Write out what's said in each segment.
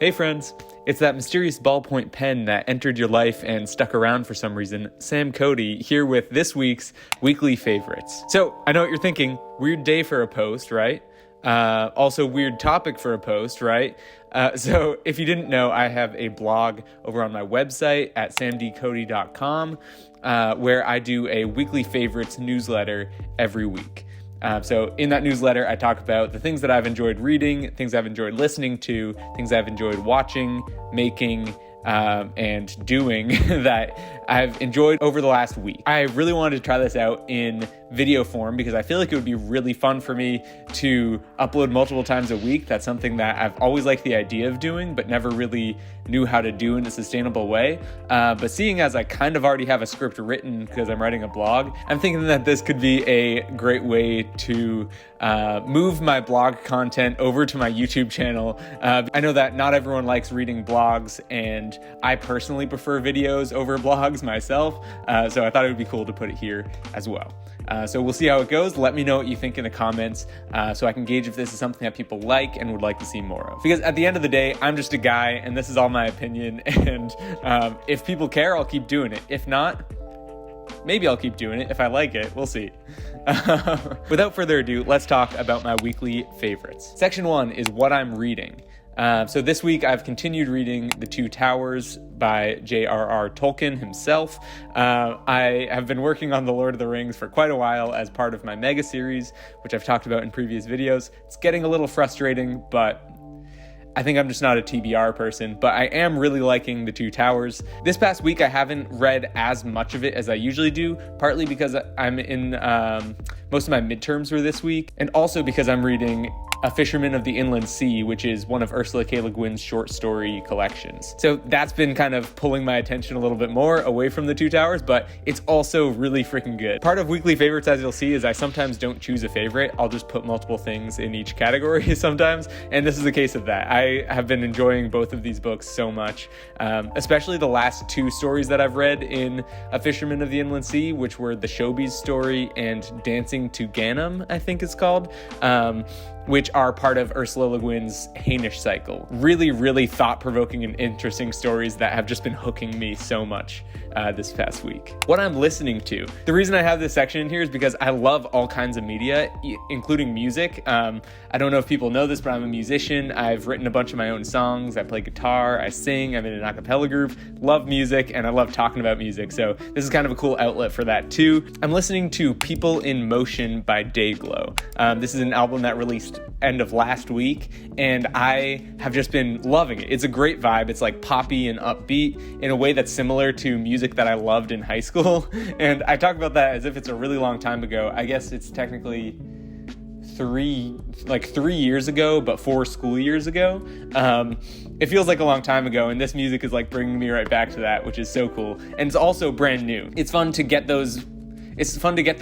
Hey friends, it's that mysterious ballpoint pen that entered your life and stuck around for some reason, Sam Cody, here with this week's weekly favorites. So, I know what you're thinking, weird day for a post, right? Also weird topic for a post, right? So if you didn't know, I have a blog over on my website at samdcody.com where I do a weekly favorites newsletter every week. So in that newsletter, I talk about the things that I've enjoyed reading, things I've enjoyed listening to, things I've enjoyed watching, making, and doing that I've enjoyed over the last week. I really wanted to try this out in video form because I feel like it would be really fun for me to upload multiple times a week. That's something that I've always liked the idea of doing, but never really knew how to do in a sustainable way. But seeing as I kind of already have a script written because I'm writing a blog, I'm thinking that this could be a great way to move my blog content over to my YouTube channel. I know that not everyone likes reading blogs, and I personally prefer videos over blogs myself. So I thought it would be cool to put it here as well. So we'll see how it goes. Let me know what you think in the comments so I can gauge if this is something that people like and would like to see more of. Because at the end of the day, I'm just a guy and this is all my opinion. And if people care, I'll keep doing it. If not, maybe I'll keep doing it. If I like it, we'll see. Without further ado, let's talk about my weekly favorites. Section 1 is what I'm reading. So this week I've continued reading The Two Towers by J.R.R. Tolkien himself. I have been working on The Lord of the Rings for quite a while as part of my mega series, which I've talked about in previous videos. It's getting a little frustrating, but I think I'm just not a TBR person, but I am really liking The Two Towers. This past week, I haven't read as much of it as I usually do, partly because I'm in, most of my midterms were this week, and also because I'm reading A Fisherman of the Inland Sea, which is one of Ursula Le Guin's short story collections. So that's been kind of pulling my attention a little bit more away from The Two Towers, but it's also really freaking good. Part of weekly favorites, as you'll see, is I sometimes don't choose a favorite. I'll just put multiple things in each category sometimes, and this is a case of that. I have been enjoying both of these books so much, especially the last two stories that I've read in A Fisherman of the Inland Sea, which were the Shobies story and Dancing to Ganem, I think it's called, which are part of Ursula Le Guin's Hainish cycle. Really, really thought-provoking and interesting stories that have just been hooking me so much this past week. What I'm listening to. The reason I have this section in here is because I love all kinds of media, including music. I don't know if people know this, but I'm a musician. I've written a bunch of my own songs. I play guitar, I sing, I'm in an a cappella group, love music, and I love talking about music. So this is kind of a cool outlet for that too. I'm listening to People in Motion by Dayglow. This is an album that released end of last week, and I have just been loving it. It's a great vibe. It's like poppy and upbeat in a way that's similar to music that I loved in high school. And I talk about that as if it's a really long time ago. I guess it's technically 3 years ago, but 4 school years ago. It feels like a long time ago, and this music is like bringing me right back to that, which is so cool. And it's also brand new. It's fun to get those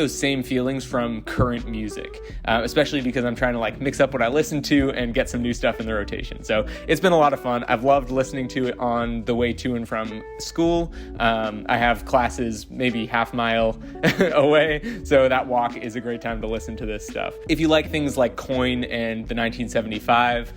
same feelings from current music, especially because I'm trying to like mix up what I listen to and get some new stuff in the rotation. So it's been a lot of fun. I've loved listening to it on the way to and from school. I have classes maybe half mile away, so that walk is a great time to listen to this stuff. If you like things like Coin and the 1975,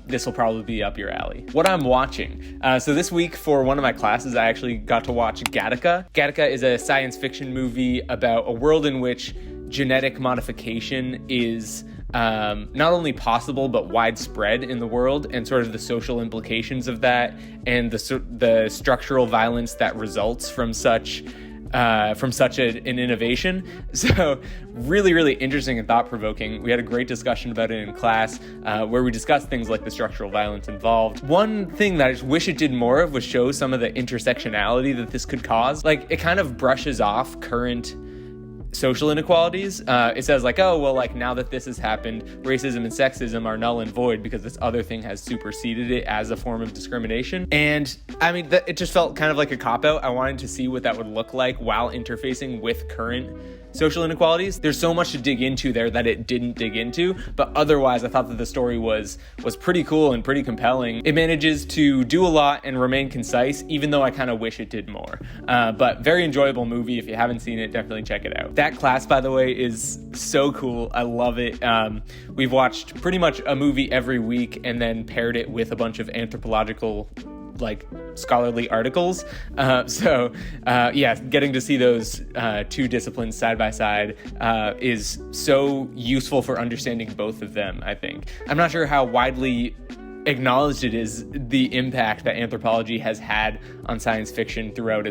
this will probably be up your alley. What I'm watching. So this week for one of my classes, I actually got to watch Gattaca. Gattaca is a science fiction movie about a world in which genetic modification is not only possible but widespread in the world, and sort of the social implications of that and the structural violence that results from such an innovation. So really, really interesting and thought-provoking. We had a great discussion about it in class where we discussed things like the structural violence involved. One thing that I just wish it did more of was show some of the intersectionality that this could cause. Like, it kind of brushes off current social inequalities. It says like, oh, well, like now that this has happened, racism and sexism are null and void because this other thing has superseded it as a form of discrimination. And I mean, it just felt kind of like a cop-out. I wanted to see what that would look like while interfacing with current social inequalities. There's so much to dig into there that it didn't dig into, but otherwise I thought that the story was pretty cool and pretty compelling. It manages to do a lot and remain concise, even though I kind of wish it did more. But very enjoyable movie. If you haven't seen it, definitely check it out. That class, by the way, is so cool. I love it. We've watched pretty much a movie every week and then paired it with a bunch of anthropological, like, scholarly articles. Getting to see those two disciplines side by side is so useful for understanding both of them, I think. I'm not sure how widely acknowledged it is, the impact that anthropology has had on science fiction throughout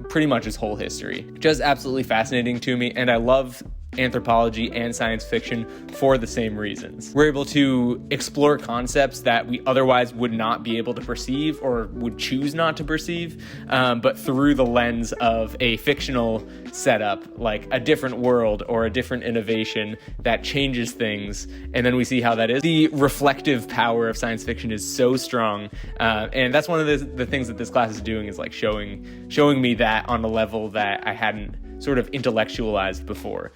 pretty much its whole history. Just absolutely fascinating to me, and I love anthropology and science fiction for the same reasons. We're able to explore concepts that we otherwise would not be able to perceive or would choose not to perceive, but through the lens of a fictional setup, like a different world or a different innovation that changes things, and then we see how that is. The reflective power of science fiction is so strong, and that's one of the things that this class is doing, is like showing me that on a level that I hadn't sort of intellectualized before.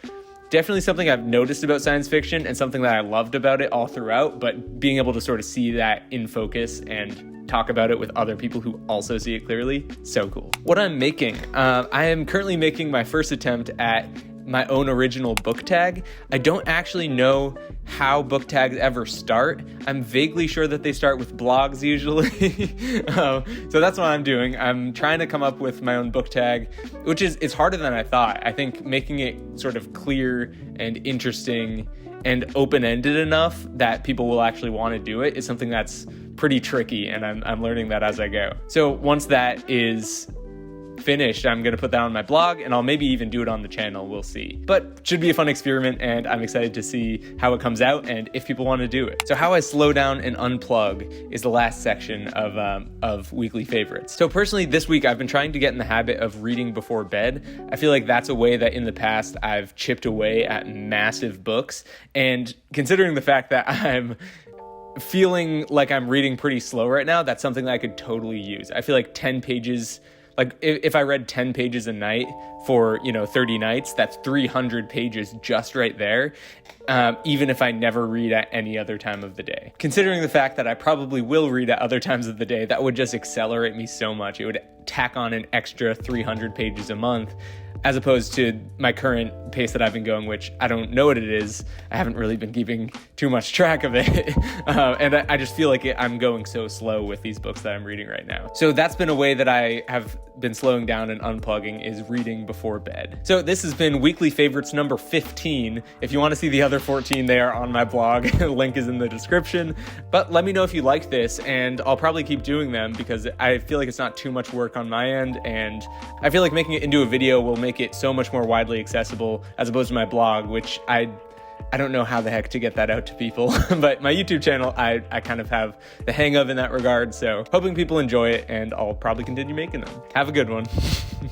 Definitely something I've noticed about science fiction and something that I loved about it all throughout, but being able to sort of see that in focus and talk about it with other people who also see it clearly, so cool. What I'm making, I am currently making my first attempt at my own original book tag. I don't actually know how book tags ever start. I'm vaguely sure that they start with blogs usually. So that's what I'm doing. I'm trying to come up with my own book tag, which it's harder than I thought. I think making it sort of clear and interesting and open-ended enough that people will actually want to do it is something that's pretty tricky, and I'm learning that as I go. So once that is finished, I'm going to put that on my blog, and I'll maybe even do it on the channel. We'll see. But should be a fun experiment, and I'm excited to see how it comes out and if people want to do it. So how I slow down and unplug is the last section of weekly favorites. So personally, this week I've been trying to get in the habit of reading before bed. I feel like that's a way that in the past I've chipped away at massive books, and considering the fact that I'm feeling like I'm reading pretty slow right now, that's something that I could totally use. I feel like 10 pages, like if I read 10 pages a night for, 30 nights, that's 300 pages just right there, even if I never read at any other time of the day. Considering the fact that I probably will read at other times of the day, that would just accelerate me so much. It would tack on an extra 300 pages a month, as opposed to my current pace that I've been going, which I don't know what it is. I haven't really been keeping too much track of it. And I just feel like I'm going so slow with these books that I'm reading right now. So that's been a way that I have been slowing down and unplugging, is reading before bed. So this has been Weekly Favorites number 15. If you want to see the other 14, they are on my blog. The link is in the description. But let me know if you like this, and I'll probably keep doing them because I feel like it's not too much work on my end, and I feel like making it into a video will make it so much more widely accessible as opposed to my blog, which I don't know how the heck to get that out to people. But my YouTube channel, I kind of have the hang of in that regard. So hoping people enjoy it, and I'll probably continue making them. Have a good one.